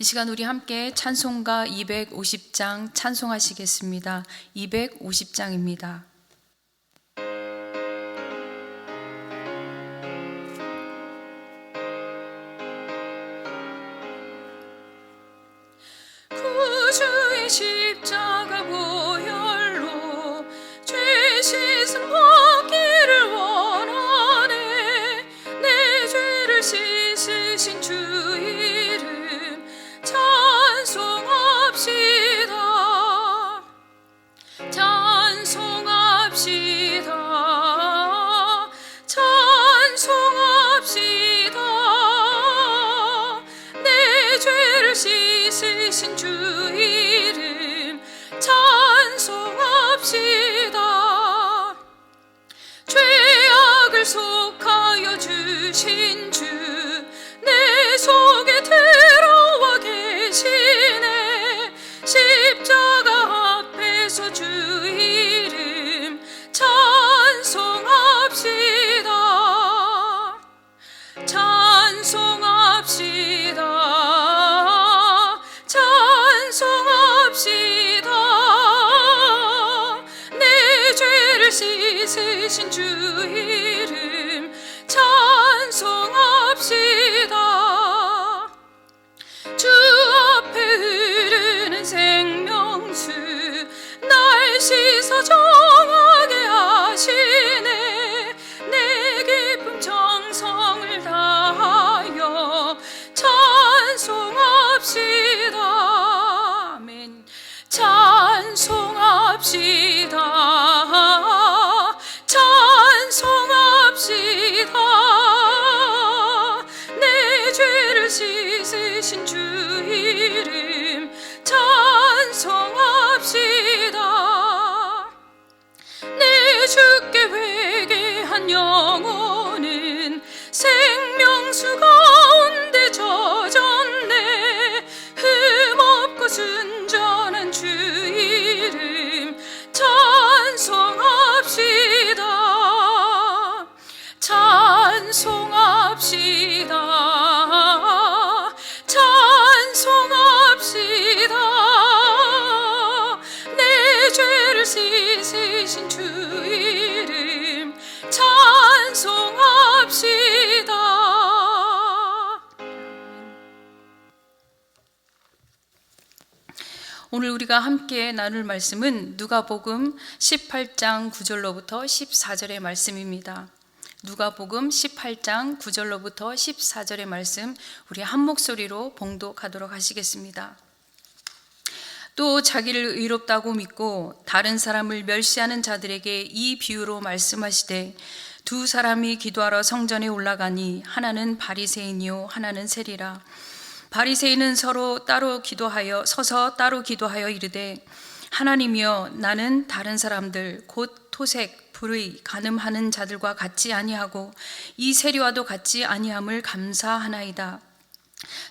시간 우리 함께 찬송가 250장 찬송하시겠습니다. 250장입니다. 구주의 십자가 보혈로 죄 씻음 받기를 원하네. 내 죄를 씻으신 주 이름 찬송합시다. 찬송합시다. 찬송합시다. 내 죄를 씻으신 주 이름 찬송합시다. 죄악을 속하여 주신 주 내 속에 들어와 계시네. 십자가 앞에서 주 이름 찬송합시다. 찬송합시다. 찬송합시다. 내 죄를 씻으신 주 이름 찬송합시다. 주 앞에 흐르는 생명수 날 씻어 정하게 하시네. 내 기쁨 정성을 다하여 찬송합시다. 아멘. 찬송합시다. 찬송합시다. 내 죄를 씻으신 주 이름 찬송합시다. 내 주께 회개한 영혼은 생명수 가운데 젖었네. 흠없고 순전한 주 이름 찬송합시다. 찬송합시다. 찬송합시다. 내 죄를 씻으신 주 이름 찬송합시다. 오늘 우리가 함께 나눌 말씀은 누가복음 18장 9절로부터 14절의 말씀입니다. 누가복음 18장 9절로부터 14절의 말씀 우리 한 목소리로 봉독하도록 하시겠습니다. 또 자기를 의롭다고 믿고 다른 사람을 멸시하는 자들에게 이 비유로 말씀하시되 두 사람이 기도하러 성전에 올라가니 하나는 바리새인이요 하나는 세리라. 바리새인은 서서 따로 기도하여 이르되 하나님이여 나는 다른 사람들 곧 토색, 불의, 간음하는 자들과 같지 아니하고 이 세리와도 같지 아니함을 감사하나이다.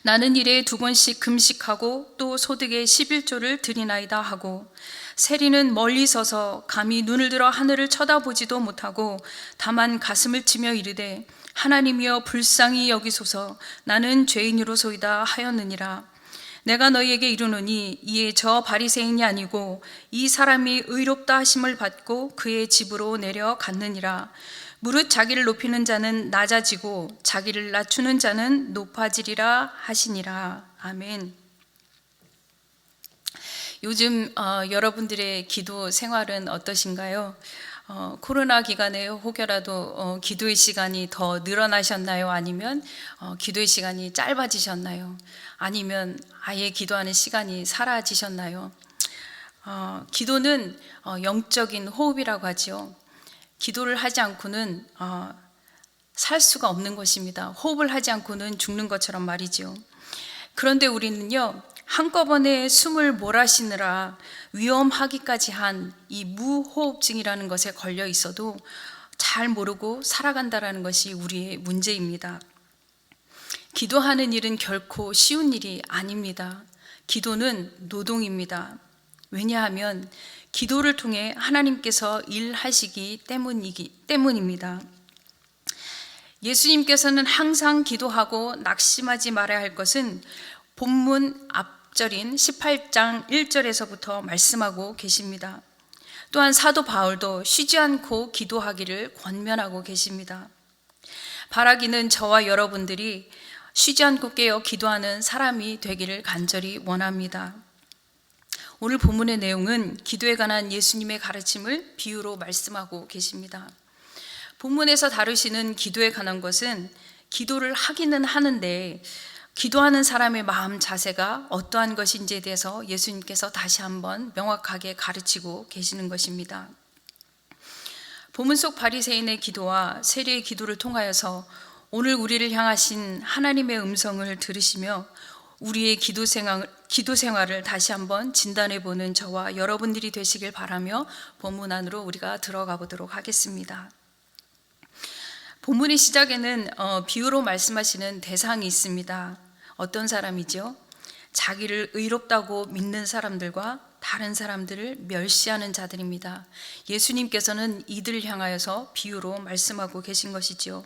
나는 일에 2번씩 금식하고 또 소득의 11조를 드리나이다 하고 세리는 멀리 서서 감히 눈을 들어 하늘을 쳐다보지도 못하고 다만 가슴을 치며 이르되 하나님이여 불쌍히 여기소서 나는 죄인으로소이다 하였느니라. 내가 너희에게 이르노니 이에 저 바리새인이 아니고 이 사람이 의롭다 하심을 받고 그의 집으로 내려갔느니라. 무릇 자기를 높이는 자는 낮아지고 자기를 낮추는 자는 높아지리라 하시니라. 아멘. 요즘 여러분들의 기도 생활은 어떠신가요? 코로나 기간에 혹여라도 기도의 시간이 더 늘어나셨나요? 아니면 기도의 시간이 짧아지셨나요? 아니면 아예 기도하는 시간이 사라지셨나요? 기도는 영적인 호흡이라고 하지요. 기도를 하지 않고는 살 수가 없는 것입니다. 호흡을 하지 않고는 죽는 것처럼 말이죠. 그런데 우리는요, 한꺼번에 숨을 몰아쉬느라 위험하기까지 한 이 무호흡증이라는 것에 걸려 있어도 잘 모르고 살아간다는 것이 우리의 문제입니다. 기도하는 일은 결코 쉬운 일이 아닙니다. 기도는 노동입니다. 왜냐하면 기도를 통해 하나님께서 일하시기 때문입니다. 예수님께서는 항상 기도하고 낙심하지 말아야 할 것은 본문 앞절인 18장 1절에서부터 말씀하고 계십니다. 또한 사도 바울도 쉬지 않고 기도하기를 권면하고 계십니다. 바라기는 저와 여러분들이 쉬지 않고 깨어 기도하는 사람이 되기를 간절히 원합니다. 오늘 본문의 내용은 기도에 관한 예수님의 가르침을 비유로 말씀하고 계십니다. 본문에서 다루시는 기도에 관한 것은 기도를 하기는 하는데 기도하는 사람의 마음 자세가 어떠한 것인지에 대해서 예수님께서 다시 한번 명확하게 가르치고 계시는 것입니다. 본문 속 바리새인의 기도와 세리의 기도를 통하여서 오늘 우리를 향하신 하나님의 음성을 들으시며 우리의 기도 생활을 다시 한번 진단해 보는 저와 여러분들이 되시길 바라며 본문 안으로 우리가 들어가 보도록 하겠습니다. 본문의 시작에는 비유로 말씀하시는 대상이 있습니다. 어떤 사람이죠? 자기를 의롭다고 믿는 사람들과 다른 사람들을 멸시하는 자들입니다. 예수님께서는 이들을 향하여서 비유로 말씀하고 계신 것이죠.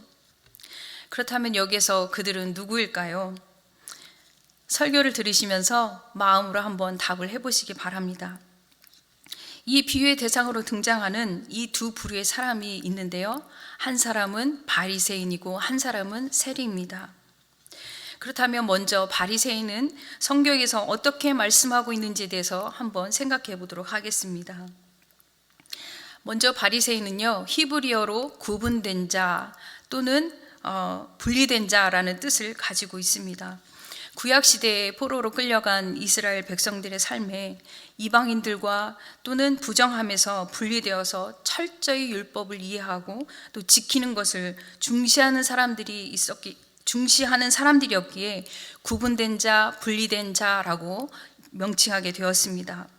그렇다면 여기에서 그들은 누구일까요? 설교를 들으시면서 마음으로 한번 답을 해보시기 바랍니다. 이 비유의 대상으로 등장하는 이 두 부류의 사람이 있는데요. 한 사람은 바리새인이고 한 사람은 세리입니다. 그렇다면 먼저 바리새인은 성경에서 어떻게 말씀하고 있는지에 대해서 한번 생각해 보도록 하겠습니다. 먼저 바리새인은요, 히브리어로 구분된 자 또는 분리된 자라는 뜻을 가지고 있습니다. 구약 시대에 포로로 끌려간 이스라엘 백성들의 삶에 이방인들과 또는 부정함에서 분리되어서 철저히 율법을 이해하고 또 지키는 것을 중시하는 사람들이었기에 구분된 자, 분리된 자라고 명칭하게 되었습니다.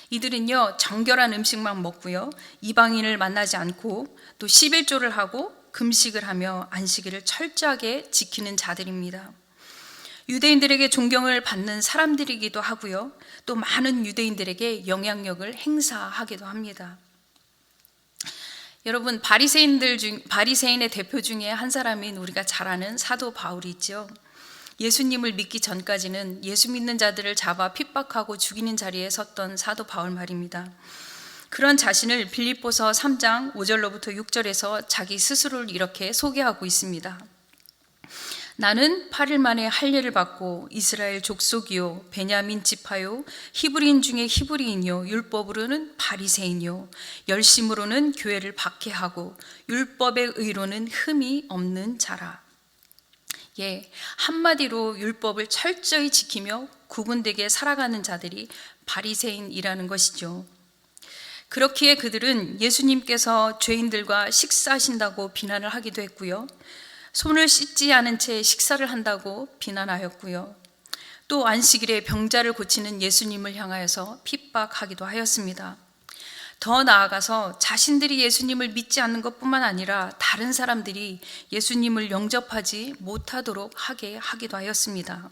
이들은요, 정결한 음식만 먹고요, 이방인을 만나지 않고 또 11조를 하고 금식을 하며 안식일을 철저하게 지키는 자들입니다. 유대인들에게 존경을 받는 사람들이기도 하고요, 또 많은 유대인들에게 영향력을 행사하기도 합니다. 여러분, 바리새인의 대표 중에 한 사람인 우리가 잘 아는 사도 바울이 있죠. 예수님을 믿기 전까지는 예수 믿는 자들을 잡아 핍박하고 죽이는 자리에 섰던 사도 바울 말입니다. 그런 자신을 빌립보서 3장 5절로부터 6절에서 자기 스스로를 이렇게 소개하고 있습니다. 나는 8일 만에 할례를 받고 이스라엘 족속이요 베냐민 지파요 히브리인 중에 히브리인이요 율법으로는 바리새인이요 열심으로는 교회를 박해하고 율법의 의로는 흠이 없는 자라. 한마디로 율법을 철저히 지키며 구분되게 살아가는 자들이 바리새인이라는 것이죠. 그렇기에 그들은 예수님께서 죄인들과 식사하신다고 비난을 하기도 했고요, 손을 씻지 않은 채 식사를 한다고 비난하였고요, 또 안식일에 병자를 고치는 예수님을 향하여서 핍박하기도 하였습니다. 더 나아가서 자신들이 예수님을 믿지 않는 것뿐만 아니라 다른 사람들이 예수님을 영접하지 못하도록 하게 하기도 하였습니다.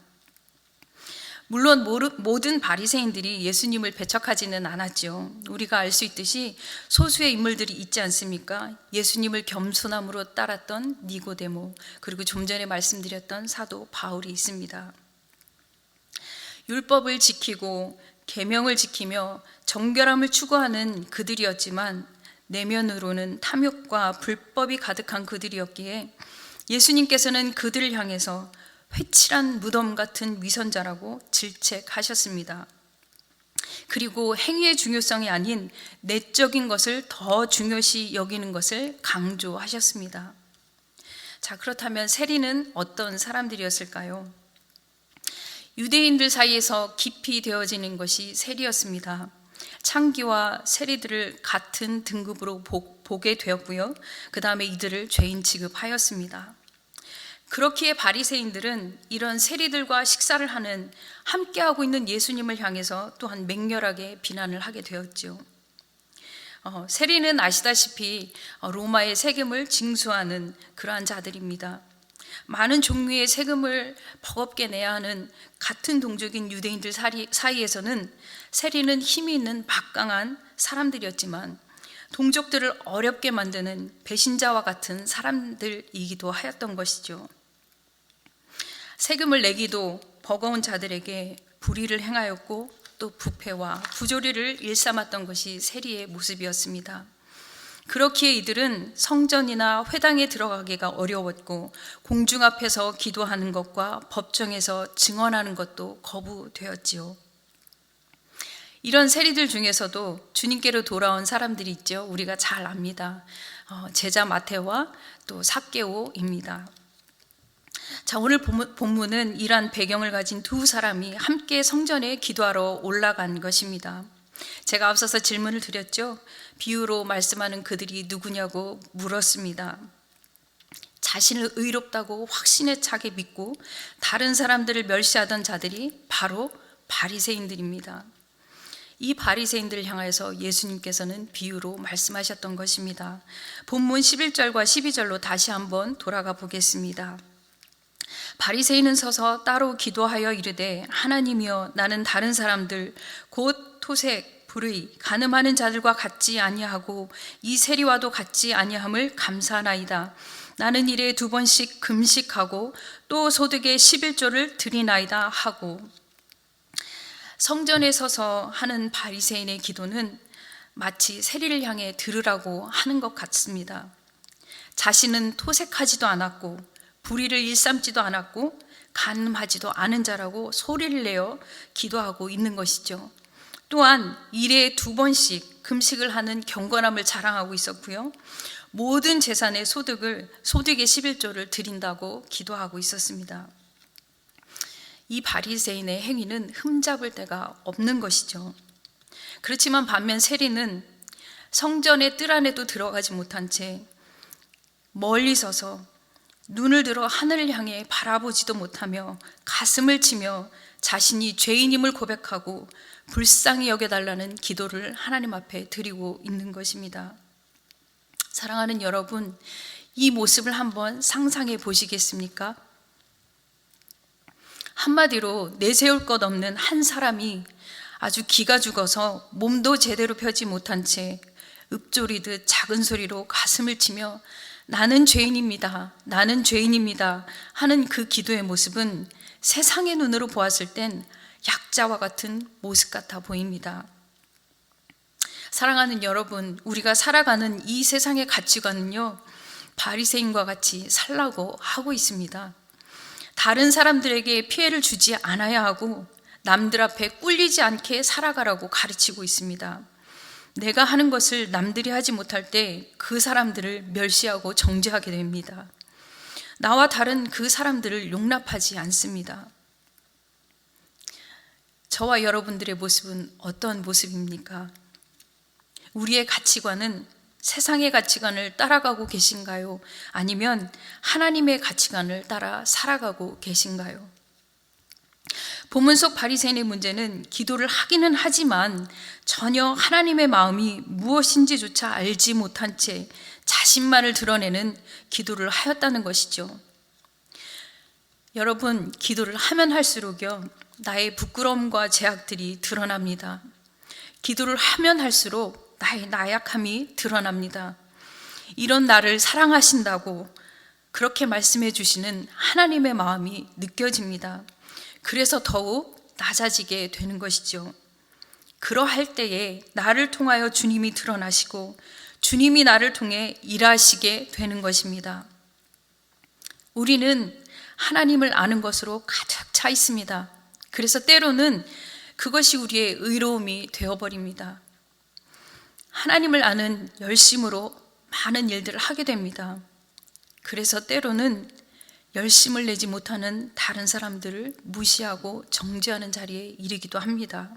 물론 모든 바리새인들이 예수님을 배척하지는 않았죠. 우리가 알 수 있듯이 소수의 인물들이 있지 않습니까? 예수님을 겸손함으로 따랐던 니고데모, 그리고 좀 전에 말씀드렸던 사도 바울이 있습니다. 율법을 지키고 계명을 지키며 정결함을 추구하는 그들이었지만 내면으로는 탐욕과 불법이 가득한 그들이었기에 예수님께서는 그들을 향해서 회칠한 무덤 같은 위선자라고 질책하셨습니다. 그리고 행위의 중요성이 아닌 내적인 것을 더 중요시 여기는 것을 강조하셨습니다. 자, 그렇다면 세리는 어떤 사람들이었을까요? 유대인들 사이에서 깊이 되어지는 것이 세리였습니다. 창기와 세리들을 같은 등급으로 보게 되었고요, 그 다음에 이들을 죄인 취급하였습니다. 그렇기에 바리새인들은 이런 세리들과 식사를 하는, 함께하고 있는 예수님을 향해서 또한 맹렬하게 비난을 하게 되었죠. 세리는 아시다시피 로마의 세금을 징수하는 그러한 자들입니다. 많은 종류의 세금을 버겁게 내야 하는 같은 동족인 유대인들 사이에서는 세리는 힘이 있는 막강한 사람들이었지만 동족들을 어렵게 만드는 배신자와 같은 사람들이기도 하였던 것이죠. 세금을 내기도 버거운 자들에게 불의를 행하였고 또 부패와 부조리를 일삼았던 것이 세리의 모습이었습니다. 그렇기에 이들은 성전이나 회당에 들어가기가 어려웠고 공중 앞에서 기도하는 것과 법정에서 증언하는 것도 거부되었지요. 이런 세리들 중에서도 주님께로 돌아온 사람들이 있죠. 우리가 잘 압니다. 제자 마테오와 또 삭개오입니다. 자, 오늘 본문은 이러한 배경을 가진 두 사람이 함께 성전에 기도하러 올라간 것입니다. 제가 앞서서 질문을 드렸죠. 비유로 말씀하는 그들이 누구냐고 물었습니다. 자신을 의롭다고 확신에 차게 믿고 다른 사람들을 멸시하던 자들이 바로 바리새인들입니다. 이 바리새인들을 향하여서 예수님께서는 비유로 말씀하셨던 것입니다. 본문 11절과 12절로 다시 한번 돌아가 보겠습니다. 바리새인은 서서 따로 기도하여 이르되 하나님이여 나는 다른 사람들 곧 토색, 불의, 간음하는 자들과 같지 아니하고 이 세리와도 같지 아니함을 감사하나이다. 나는 일에 2번씩 금식하고 또 소득의 11조를 드리나이다 하고. 성전에 서서 하는 바리새인의 기도는 마치 세리를 향해 들으라고 하는 것 같습니다. 자신은 토색하지도 않았고 불의를 일삼지도 않았고 간음하지도 않은 자라고 소리를 내어 기도하고 있는 것이죠. 또한 일에 2번씩 금식을 하는 경건함을 자랑하고 있었고요. 모든 재산의 소득의 11조를 드린다고 기도하고 있었습니다. 이 바리새인의 행위는 흠잡을 데가 없는 것이죠. 그렇지만 반면 세리는 성전의 뜰 안에도 들어가지 못한 채 멀리 서서 눈을 들어 하늘을 향해 바라보지도 못하며 가슴을 치며 자신이 죄인임을 고백하고 불쌍히 여겨달라는 기도를 하나님 앞에 드리고 있는 것입니다. 사랑하는 여러분, 이 모습을 한번 상상해 보시겠습니까? 한마디로 내세울 것 없는 한 사람이 아주 기가 죽어서 몸도 제대로 펴지 못한 채 읊조리듯 작은 소리로 가슴을 치며 나는 죄인입니다. 나는 죄인입니다. 하는 그 기도의 모습은 세상의 눈으로 보았을 땐 약자와 같은 모습 같아 보입니다. 사랑하는 여러분, 우리가 살아가는 이 세상의 가치관은요, 바리새인과 같이 살라고 하고 있습니다. 다른 사람들에게 피해를 주지 않아야 하고 남들 앞에 꿀리지 않게 살아가라고 가르치고 있습니다. 내가 하는 것을 남들이 하지 못할 때 그 사람들을 멸시하고 정죄하게 됩니다. 나와 다른 그 사람들을 용납하지 않습니다. 저와 여러분들의 모습은 어떤 모습입니까? 우리의 가치관은 세상의 가치관을 따라가고 계신가요? 아니면 하나님의 가치관을 따라 살아가고 계신가요? 본문 속 바리새인의 문제는 기도를 하기는 하지만 전혀 하나님의 마음이 무엇인지조차 알지 못한 채 자신만을 드러내는 기도를 하였다는 것이죠. 여러분, 기도를 하면 할수록요, 나의 부끄러움과 제약들이 드러납니다. 기도를 하면 할수록 나의 나약함이 드러납니다. 이런 나를 사랑하신다고 그렇게 말씀해 주시는 하나님의 마음이 느껴집니다. 그래서 더욱 낮아지게 되는 것이죠. 그러할 때에 나를 통하여 주님이 드러나시고 주님이 나를 통해 일하시게 되는 것입니다. 우리는 하나님을 아는 것으로 가득 차 있습니다. 그래서 때로는 그것이 우리의 의로움이 되어버립니다. 하나님을 아는 열심으로 많은 일들을 하게 됩니다. 그래서 때로는 열심을 내지 못하는 다른 사람들을 무시하고 정죄하는 자리에 이르기도 합니다.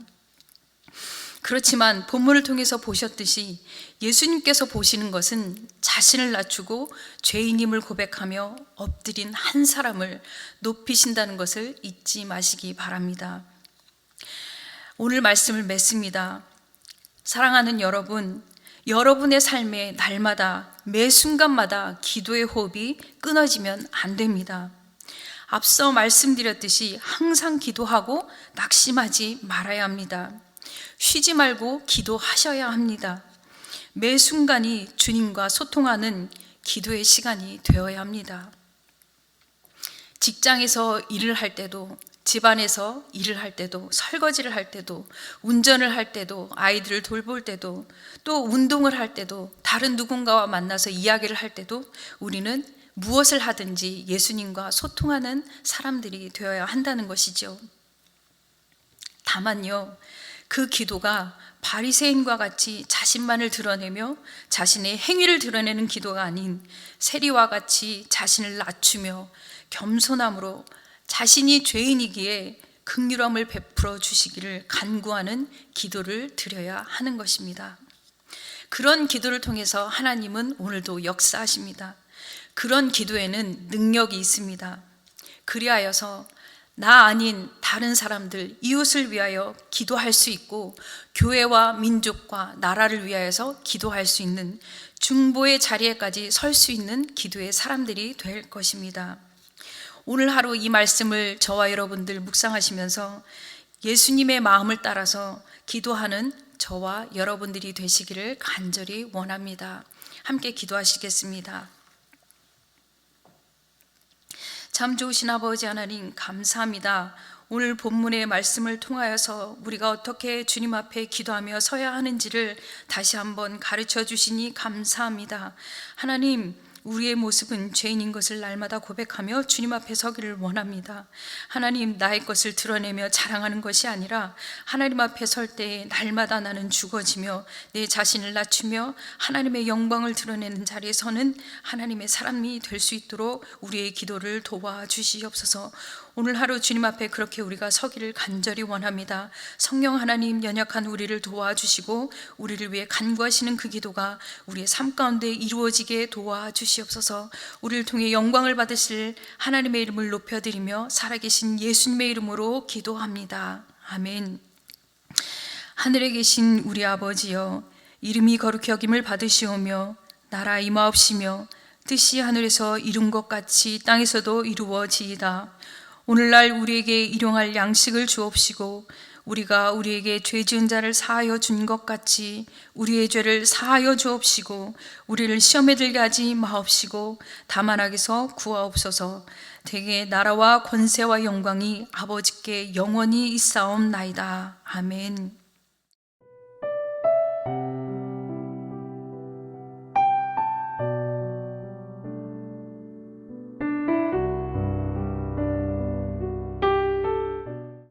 그렇지만 본문을 통해서 보셨듯이 예수님께서 보시는 것은 자신을 낮추고 죄인임을 고백하며 엎드린 한 사람을 높이신다는 것을 잊지 마시기 바랍니다. 오늘 말씀을 맺습니다. 사랑하는 여러분, 여러분의 삶에 날마다 매 순간마다 기도의 호흡이 끊어지면 안 됩니다. 앞서 말씀드렸듯이 항상 기도하고 낙심하지 말아야 합니다. 쉬지 말고 기도하셔야 합니다. 매 순간이 주님과 소통하는 기도의 시간이 되어야 합니다. 직장에서 일을 할 때도 집안에서 일을 할 때도, 설거지를 할 때도, 운전을 할 때도, 아이들을 돌볼 때도, 또 운동을 할 때도, 다른 누군가와 만나서 이야기를 할 때도 우리는 무엇을 하든지 예수님과 소통하는 사람들이 되어야 한다는 것이죠. 다만요, 그 기도가 바리새인과 같이 자신만을 드러내며 자신의 행위를 드러내는 기도가 아닌 세리와 같이 자신을 낮추며 겸손함으로 자신이 죄인이기에 긍휼함을 베풀어 주시기를 간구하는 기도를 드려야 하는 것입니다. 그런 기도를 통해서 하나님은 오늘도 역사하십니다. 그런 기도에는 능력이 있습니다. 그리하여서 나 아닌 다른 사람들, 이웃을 위하여 기도할 수 있고 교회와 민족과 나라를 위하여서 기도할 수 있는 중보의 자리에까지 설 수 있는 기도의 사람들이 될 것입니다. 오늘 하루 이 말씀을 저와 여러분들 묵상하시면서 예수님의 마음을 따라서 기도하는 저와 여러분들이 되시기를 간절히 원합니다. 함께 기도하시겠습니다. 참 좋으신 아버지 하나님, 감사합니다. 오늘 본문의 말씀을 통하여서 우리가 어떻게 주님 앞에 기도하며 서야 하는지를 다시 한번 가르쳐 주시니 감사합니다. 하나님, 우리의 모습은 죄인인 것을 날마다 고백하며 주님 앞에 서기를 원합니다. 하나님, 나의 것을 드러내며 자랑하는 것이 아니라 하나님 앞에 설 때 날마다 나는 죽어지며 내 자신을 낮추며 하나님의 영광을 드러내는 자리에 서는 하나님의 사람이 될 수 있도록 우리의 기도를 도와주시옵소서. 오늘 하루 주님 앞에 그렇게 우리가 서기를 간절히 원합니다. 성령 하나님, 연약한 우리를 도와주시고 우리를 위해 간구하시는 그 기도가 우리의 삶 가운데 이루어지게 도와주시옵소서. 우리를 통해 영광을 받으실 하나님의 이름을 높여드리며 살아계신 예수님의 이름으로 기도합니다. 아멘. 하늘에 계신 우리 아버지여, 이름이 거룩히 여김을 받으시오며 나라 임하옵시며 뜻이 하늘에서 이룬 것 같이 땅에서도 이루어지이다. 오늘날 우리에게 일용할 양식을 주옵시고 우리가 우리에게 죄 지은 자를 사하여 준 것 같이 우리의 죄를 사하여 주옵시고 우리를 시험에 들게 하지 마옵시고 다만 악에서 구하옵소서. 대개 나라와 권세와 영광이 아버지께 영원히 있사옵나이다. 아멘.